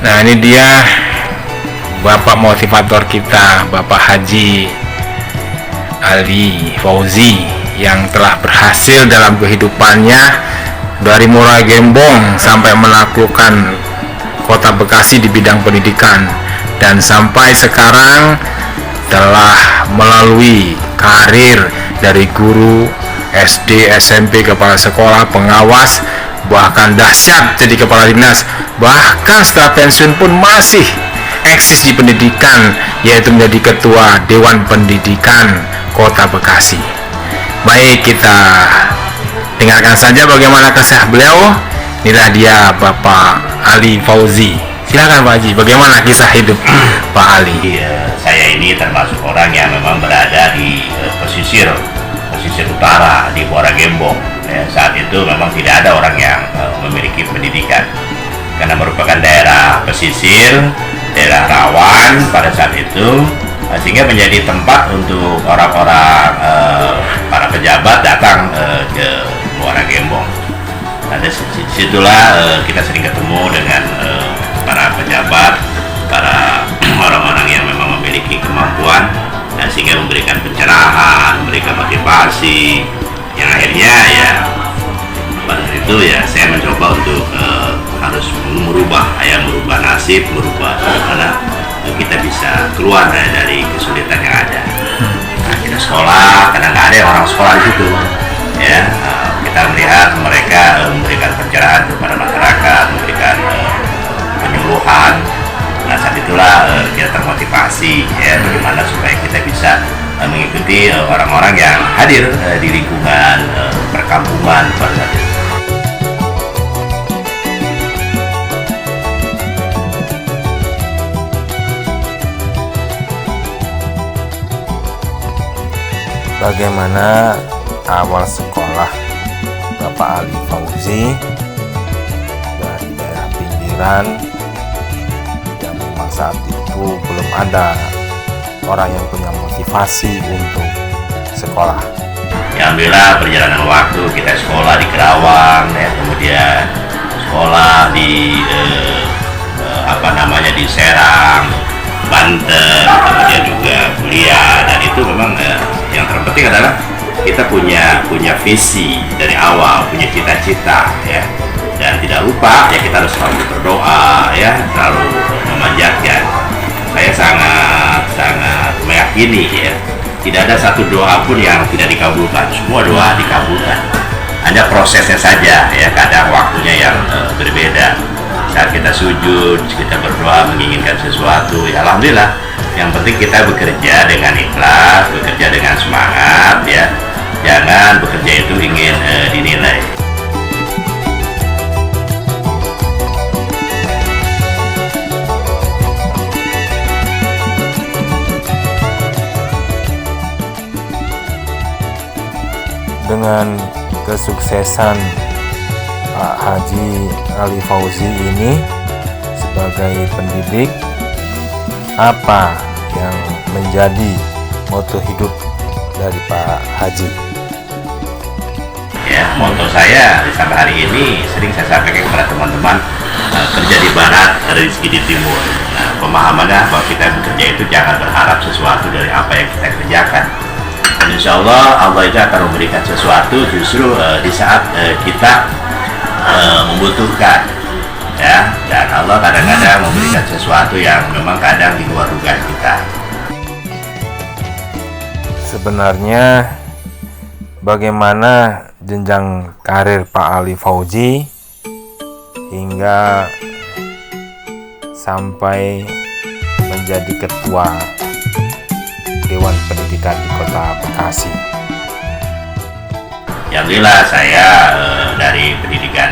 Nah, ini dia Bapak motivator kita, Bapak Haji Ali Fauzi, yang telah berhasil dalam kehidupannya dari Muara Gembong sampai menaklukkan Kota Bekasi di bidang pendidikan, dan sampai sekarang telah melalui karir dari guru SD, SMP, kepala sekolah, pengawas, bahkan dahsyat jadi kepala dinas, bahkan setelah pensiun pun masih eksis di pendidikan, yaitu menjadi ketua Dewan Pendidikan Kota Bekasi. Baik, kita dengarkan saja bagaimana kisah beliau. Inilah dia Bapak Ali Fauzi. Silakan Pak Haji, bagaimana kisah hidup Pak Ali? Saya ini termasuk orang yang memang berada di pesisir utara di Muara Gembong. Saat itu memang tidak ada orang yang memiliki pendidikan, karena merupakan daerah pesisir, daerah rawan pada saat itu, sehingga menjadi tempat untuk orang-orang para pejabat datang ke Muara Gembong. Nah, disitulah kita sering ketemu dengan para pejabat, para orang-orang yang memang memiliki kemampuan, dan sehingga memberikan pencerahan, memberikan motivasi, yang akhirnya ya pada saat itu ya saya mencoba untuk harus merubah nasib, merubah bagaimana kita bisa keluar dari kesulitan yang ada. Nah, kita sekolah, karena nggak ada orang sekolah di situ, ya kita melihat mereka memberikan pencerahan kepada masyarakat, memberikan penyuluhan. Nah, saat itulah kita termotivasi, ya, bagaimana supaya kita bisa mengikuti orang-orang yang hadir di lingkungan perkampungan pada saat itu. Bagaimana awal sekolah Bapak Ali Fauzi dari daerah pinggiran yang memang saat itu belum ada orang yang punya motivasi untuk sekolah. Ya, alhamdulillah perjalanan waktu kita sekolah di Kerawang, ya, kemudian sekolah di di Serang, Banten, kemudian juga kuliah, dan itu memang yang terpenting adalah kita punya visi dari awal, punya cita-cita, ya, dan tidak lupa ya kita harus selalu berdoa, ya, selalu memanjatkan. Saya sangat meyakini, ya, tidak ada satu doa pun yang tidak dikabulkan, semua doa dikabulkan, hanya prosesnya saja, ya, kadang waktunya yang berbeda. Saat kita sujud, kita berdoa menginginkan sesuatu, ya alhamdulillah. Yang penting kita bekerja dengan ikhlas, bekerja dengan semangat, ya. Jangan bekerja itu ingin dinilai. Dengan kesuksesan Pak Haji Ali Fauzi ini sebagai pendidik, apa yang menjadi moto hidup dari Pak Haji? Ya, moto saya sampai hari ini sering saya sampaikan kepada teman-teman, kerja di barat, rezeki di timur. Nah, pemahamannya bahwa kita bekerja itu jangan berharap sesuatu dari apa yang kita kerjakan. Dan insya Allah itu akan memberikan sesuatu justru di saat kita membutuhkan, ya. Dan Allah kadang-kadang memberikan sesuatu yang memang kadang di luar dugaan kita. Sebenarnya bagaimana jenjang karir Pak Ali Fauzi hingga sampai menjadi ketua Dewan Pendidikan di Kota Bekasi? Alhamdulillah saya dari pendidikan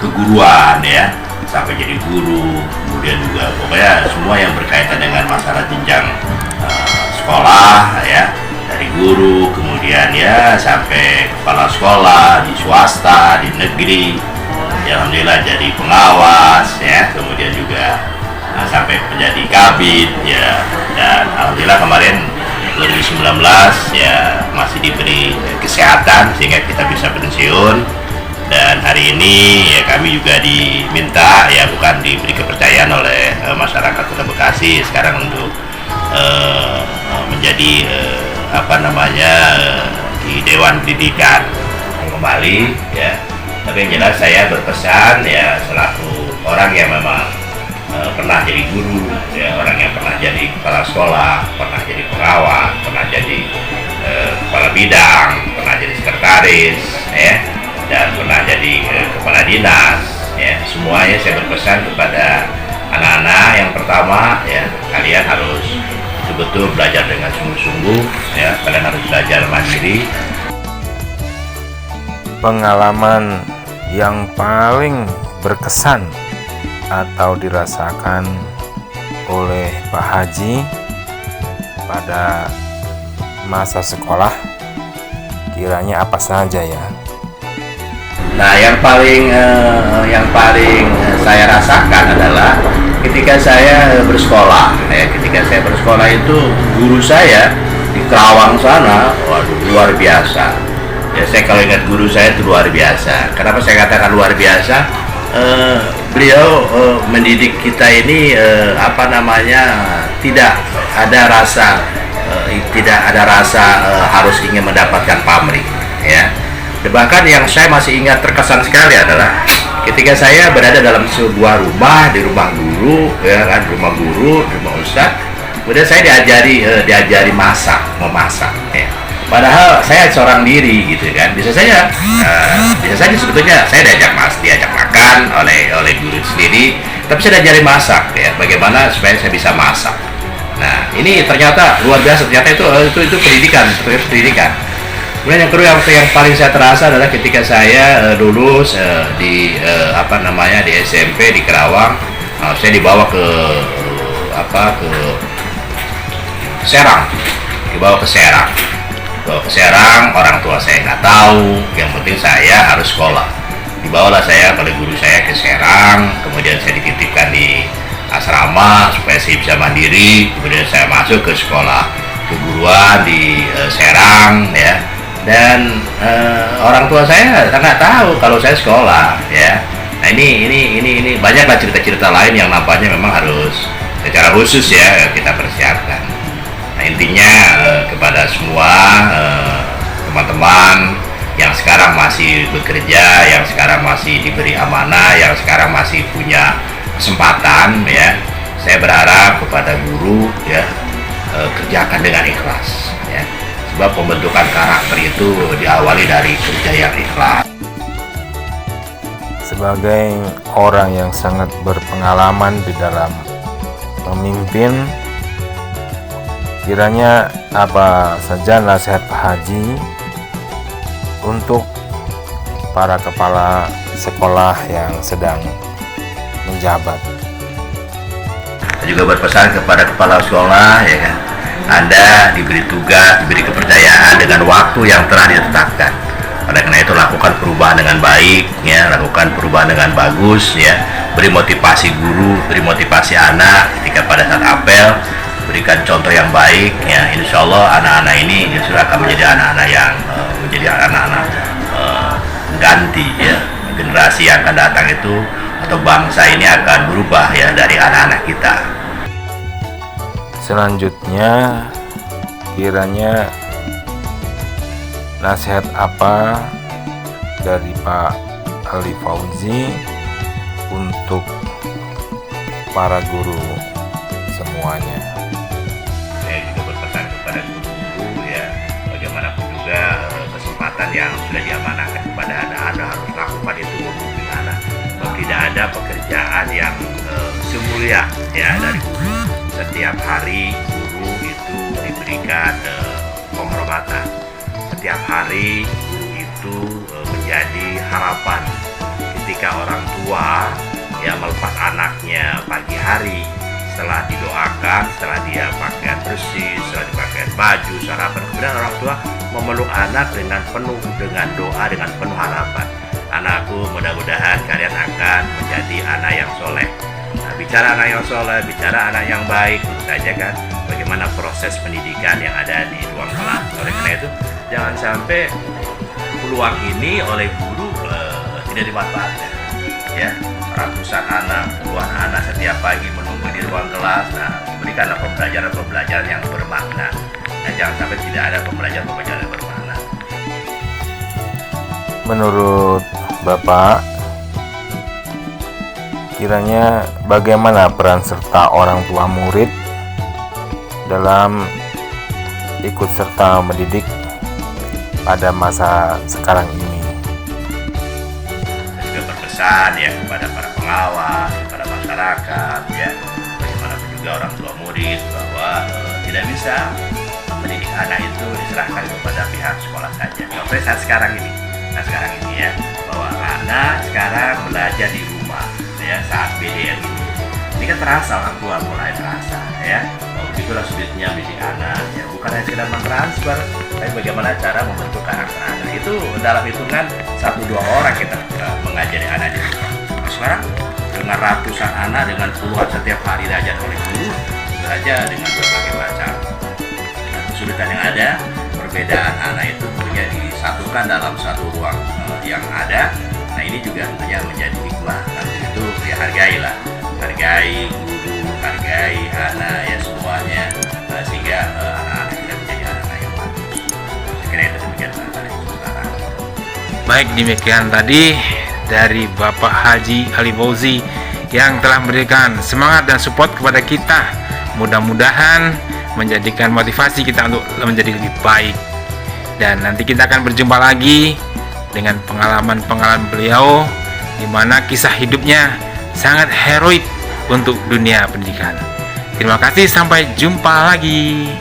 keguruan, ya, sampai jadi guru, kemudian juga pokoknya semua yang berkaitan dengan masalah jenjang sekolah, ya, dari guru, kemudian ya sampai kepala sekolah di swasta, di negeri, ya, alhamdulillah jadi pengawas, ya, kemudian juga sampai menjadi kabid, ya, dan alhamdulillah kemarin 2019 ya masih diberi kesehatan sehingga kita bisa pensiun, Dan hari ini ya kami juga diminta, ya bukan diberi kepercayaan oleh masyarakat Kota Bekasi sekarang untuk menjadi di Dewan Pendidikan kembali, ya. Tapi yang jelas saya berpesan, ya, selaku orang yang memang pernah jadi guru, ya, orang yang pernah jadi kepala sekolah, pernah jadi pengawas, pernah jadi kepala bidang, pernah jadi sekretaris, ya, dan pernah jadi kepala dinas, ya. Semuanya saya berpesan kepada anak-anak, yang pertama, ya, kalian harus betul-betul belajar dengan sungguh-sungguh, ya. Kalian harus belajar mandiri. Pengalaman yang paling berkesan atau dirasakan oleh Pak Haji pada masa sekolah kiranya apa saja ya? Nah, yang paling saya rasakan adalah ketika saya bersekolah, ya. Ketika saya bersekolah itu guru saya di Kerawang sana, waduh, luar biasa. Ya, saya kalau ingat guru saya itu luar biasa. Kenapa saya katakan luar biasa? Beliau mendidik kita ini tidak ada rasa harus ingin mendapatkan pamrih, ya. Bahkan yang saya masih ingat terkesan sekali adalah ketika saya berada dalam sebuah rumah, di rumah guru, ya kan, rumah guru, rumah ustadz, kemudian saya diajari memasak, ya. Padahal saya seorang diri, gitu kan. Bisa saja sebetulnya saya diajak makan oleh guru sendiri, tapi saya diajari masak, ya. Bagaimana supaya saya bisa masak. Nah, ini ternyata luar biasa. Ternyata itu pendidikan. Kemudian yang kedua yang paling saya terasa adalah ketika saya lulus di SMP di Kerawang, saya dibawa ke Serang, orang tua saya nggak tahu, yang penting saya harus sekolah. Dibawalah saya oleh guru saya ke Serang, kemudian saya dititipkan di asrama supaya saya bisa mandiri, kemudian saya masuk ke sekolah keguruan di Serang, ya. Dan orang tua saya nggak tahu kalau saya sekolah, ya. Nah, ini banyaklah cerita-cerita lain yang nampaknya memang harus secara khusus, ya, kita persiapkan. Nah, intinya kepada semua teman-teman yang sekarang masih bekerja, yang sekarang masih diberi amanah, yang sekarang masih punya kesempatan, ya, saya berharap kepada guru, ya, kerjakan dengan ikhlas, ya. Sebab pembentukan karakter itu diawali dari kerja yang ikhlas. Sebagai orang yang sangat berpengalaman di dalam memimpin, kiranya apa saja nasihat Pak Haji untuk para kepala sekolah yang sedang menjabat? Saya juga berpesan kepada kepala sekolah, ya kan, Anda diberi tugas, diberi kepercayaan dengan waktu yang telah ditetapkan. Oleh karena itu lakukan perubahan dengan baik, ya, lakukan perubahan dengan bagus, ya. Beri motivasi guru, beri motivasi anak ketika pada saat apel, berikan contoh yang baik, ya. Insya Allah anak-anak ini justru akan menjadi anak-anak yang ganti, ya. Generasi yang akan datang itu atau bangsa ini akan berubah, ya, dari anak-anak kita. Selanjutnya, kiranya nasihat apa dari Pak Ali Fauzi untuk para guru semuanya? Saya juga berpesan kepada guru-guru, ya, bagaimanapun juga kesempatan yang sudah diamanahkan kepada anak-anak harus lakukan itu untuk anak. Sebab tidak ada pekerjaan yang semulia, ya, dari guru. Setiap hari guru itu diberikan penghormatan. Setiap hari guru itu menjadi harapan ketika orang tua, ya, melepas anaknya pagi hari setelah didoakan, setelah dia pakaian bersih, setelah dipakaian baju, sarapan, kemudian orang tua memeluk anak dengan penuh dengan doa, dengan penuh harapan. Anakku, mudah-mudahan kalian akan menjadi anak yang soleh. Nah, bicara anak yang soleh, bicara anak yang baik, tentu saja kan bagaimana proses pendidikan yang ada di ruang kelas. Oleh karena itu, jangan sampai peluang ini oleh guru Ini ada manfaatnya. Ya, ratusan anak, puluhan anak setiap pagi menunggu di ruang kelas. Nah, berikanlah pembelajaran yang bermakna. Nah, jangan sampai tidak ada pembelajaran yang bermakna. Menurut Bapak, kiranya bagaimana peran serta orang tua murid dalam ikut serta mendidik pada masa sekarang ini? Saya juga berpesan ya kepada para pengawas, kepada masyarakat, ya, bagaimanapun juga orang tua murid, bahwa tidak bisa mendidik anak itu diserahkan kepada pihak sekolah saja. Sampai saat sekarang ini ya, bahwa anak sekarang belajar di rumah, ya, saat BDL ini kan terasa, orang tua mulai terasa, ya, bahwa itulah sulitnya mendidik anak, ya, bukan hanya sekedar mentransfer, tapi bagaimana cara membentuk karakter anak. Itu dalam hitungan 1-2 orang kita mengajari anak di rumah. Nah, sekarang dengan ratusan anak, dengan puluhan setiap hari diajar oleh guru, belajar dengan berbagai macam kesulitan yang ada, perbedaan anak itu tentunya disatukan dalam satu ruang yang ada. Nah, ini juga tentunya menjadi hikmah. Nanti itu dihargailah, hargai guru, hargai anak, ya, semuanya, sehingga anak-anak kita menjadi anak-anak yang bagus. Saya kira itu demikian sekarang. Baik, demikian tadi dari Bapak Haji Ali Fauzi yang telah memberikan semangat dan support kepada kita. Mudah-mudahan menjadikan motivasi kita untuk menjadi lebih baik. Dan nanti kita akan berjumpa lagi dengan pengalaman-pengalaman beliau, di mana kisah hidupnya sangat heroik untuk dunia pendidikan. Terima kasih, sampai jumpa lagi.